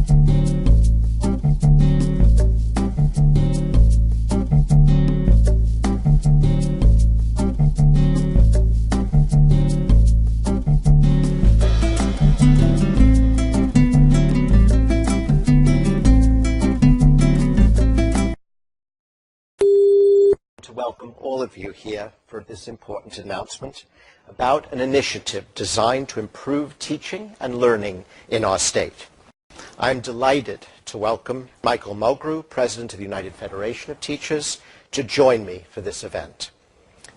To welcome all of you here for this important announcement about an initiative designed to improve teaching and learning in our state. I'm delighted to welcome Michael Mulgrew, President of the United Federation of Teachers, to join me for this event.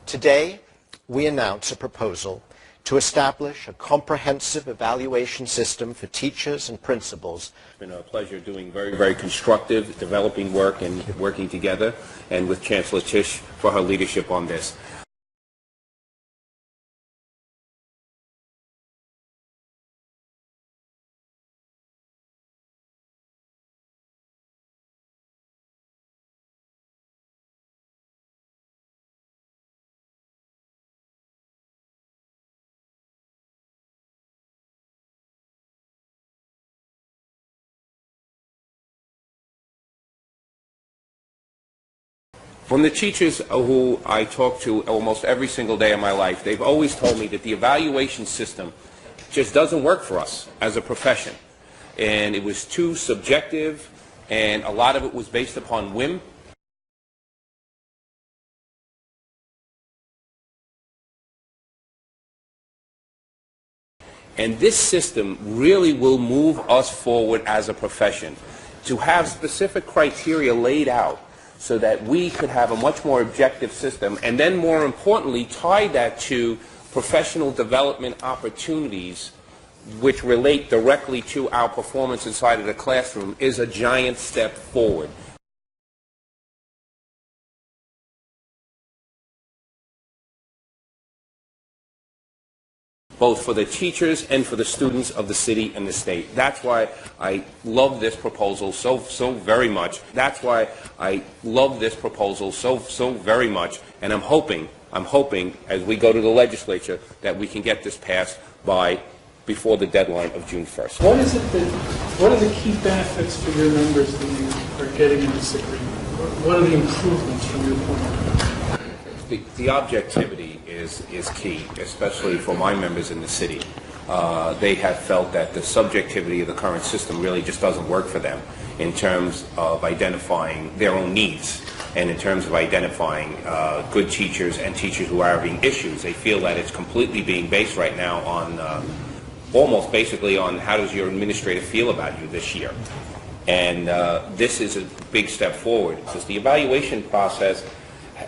Today, we announce a proposal to establish a comprehensive evaluation system for teachers and principals. It's been a pleasure doing very constructive, developing work and working together, and with Chancellor Tisch for her leadership on this. From the teachers who I talk to almost every single day of my life, they've always told me that the evaluation system just doesn't work for us as a profession. And it was too subjective, and a lot of it was based upon whim. And this system really will move us forward as a profession, to have specific criteria laid out so that we could have a much more objective system, and then more importantly, tie that to professional development opportunities which relate directly to our performance inside of the classroom, is a giant step forward. Both for the teachers and for the students of the city and the state. That's why I love this proposal so very much. That's why I love this proposal so very much. And I'm hoping as we go to the legislature that we can get this passed before the deadline of June 1st. What are the key benefits for your members that you are getting in this agreement? What are the improvements from your point of view? The objectivity is key, especially for my members in the city. They have felt that the subjectivity of the current system really just doesn't work for them in terms of identifying their own needs and in terms of identifying good teachers and teachers who are having issues. They feel that it's completely being based right now on almost basically on how does your administrator feel about you this year. And this is a big step forward because the evaluation process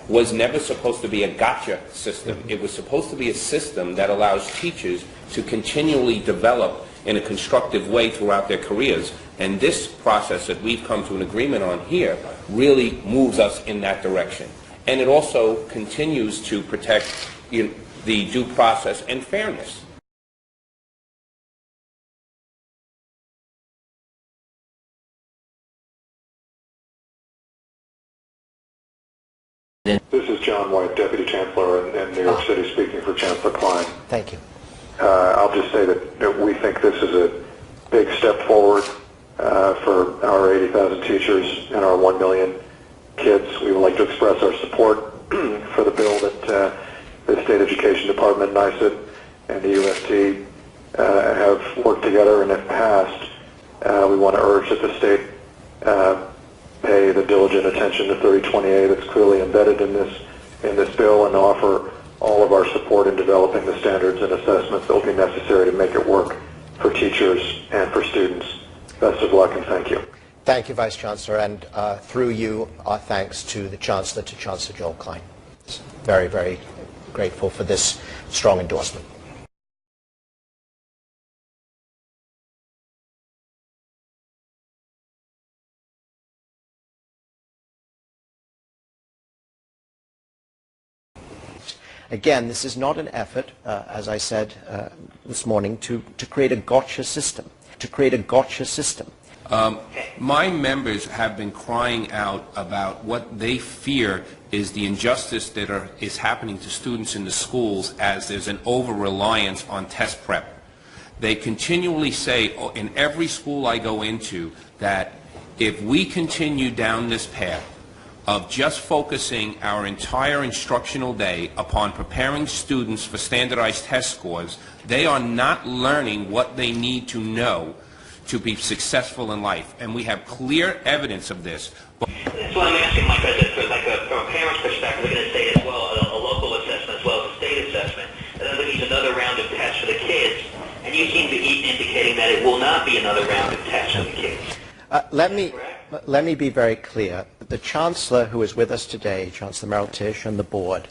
was never supposed to be a gotcha system. It was supposed to be a system that allows teachers to continually develop in a constructive way throughout their careers. And this process that we've come to an agreement on here really moves us in that direction. And it also continues to protect the due process and fairness. This is John White, Deputy Chancellor in New York City, speaking for Chancellor Klein. Thank you. I'll just say that we think this is a big step forward for our 80,000 teachers and our 1 million kids. We would like to express our support for the bill that the State Education Department, NYSED, and the UFT have worked together and have passed. We want to urge that the state pay the diligent attention to 3020A that's clearly embedded in this bill, and offer all of our support in developing the standards and assessments that will be necessary to make it work for teachers and for students. Best of luck and thank you. Thank you, Vice Chancellor, and through you, our thanks to the Chancellor, to Chancellor Joel Klein. Very grateful for this strong endorsement. Again, this is not an effort, as I said this morning, to create a gotcha system. My members have been crying out about what they fear is the injustice that is happening to students in the schools as there's an over-reliance on test prep. They continually say in every school I go into that if we continue down this path of just focusing our entire instructional day upon preparing students for standardized test scores, they are not learning what they need to know to be successful in life. And we have clear evidence of this. That's what I'm asking, Mike, from a parent's perspective, looking at state as well, a local assessment as well as a state assessment. And then looking at another round of tests for the kids, and you seem to be indicating that it will not be another round of tests for the kids. Let me be very clear. The Chancellor, who is with us today, Chancellor Merrill Tisch, and the board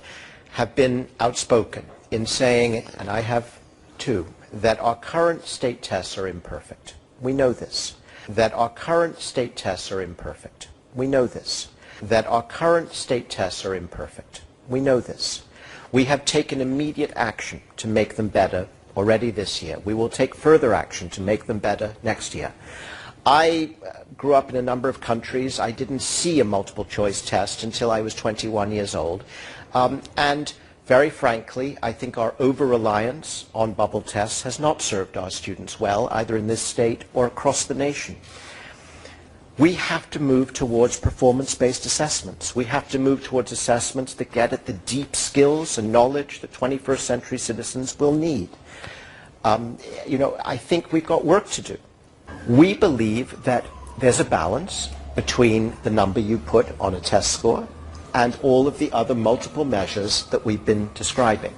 have been outspoken in saying, and I have too, that our current state tests are imperfect. We know this. That our current state tests are imperfect. We know this. That our current state tests are imperfect. We know this. We have taken immediate action to make them better already this year. We will take further action to make them better next year. I grew up in a number of countries. I didn't see a multiple choice test until I was 21 years old. And very frankly, I think our over-reliance on bubble tests has not served our students well, either in this state or across the nation. We have to move towards performance-based assessments. We have to move towards assessments that get at the deep skills and knowledge that 21st century citizens will need. I think we've got work to do. We believe that there's a balance between the number you put on a test score and all of the other multiple measures that we've been describing.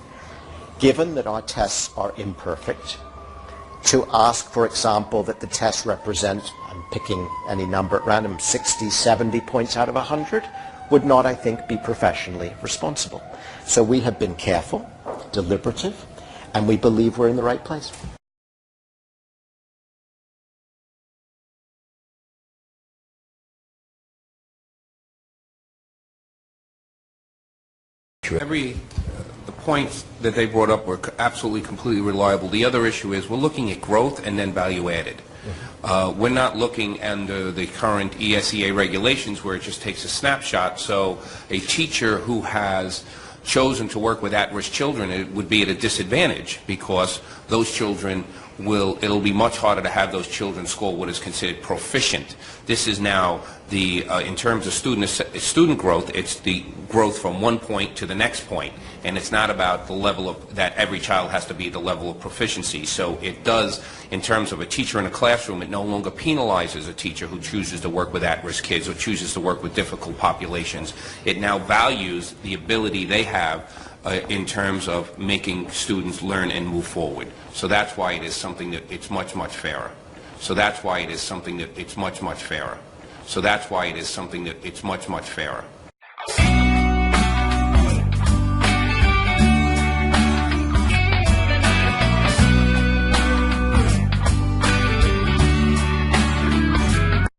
Given that our tests are imperfect, to ask, for example, that the tests represent, I'm picking any number at random, 60, 70 points out of 100, would not, I think, be professionally responsible. So we have been careful, deliberative, and we believe we're in the right place. The points that they brought up were absolutely, completely reliable. The other issue is we're looking at growth and then value added. We're not looking under the current ESEA regulations where it just takes a snapshot. So a teacher who has chosen to work with at-risk children, it would be at a disadvantage because those children it'll be much harder to have those children score what is considered proficient. This is now in terms of student growth, it's the growth from one point to the next point, and it's not about the level of that every child has to be the level of proficiency. So it does, in terms of a teacher in a classroom, it no longer penalizes a teacher who chooses to work with at-risk kids or chooses to work with difficult populations. It now values the ability they have in terms of making students learn and move forward. So that's why it is something that it's much, much fairer. So that's why it is something that it's much, much fairer. So that's why it is something that it's much, much fairer.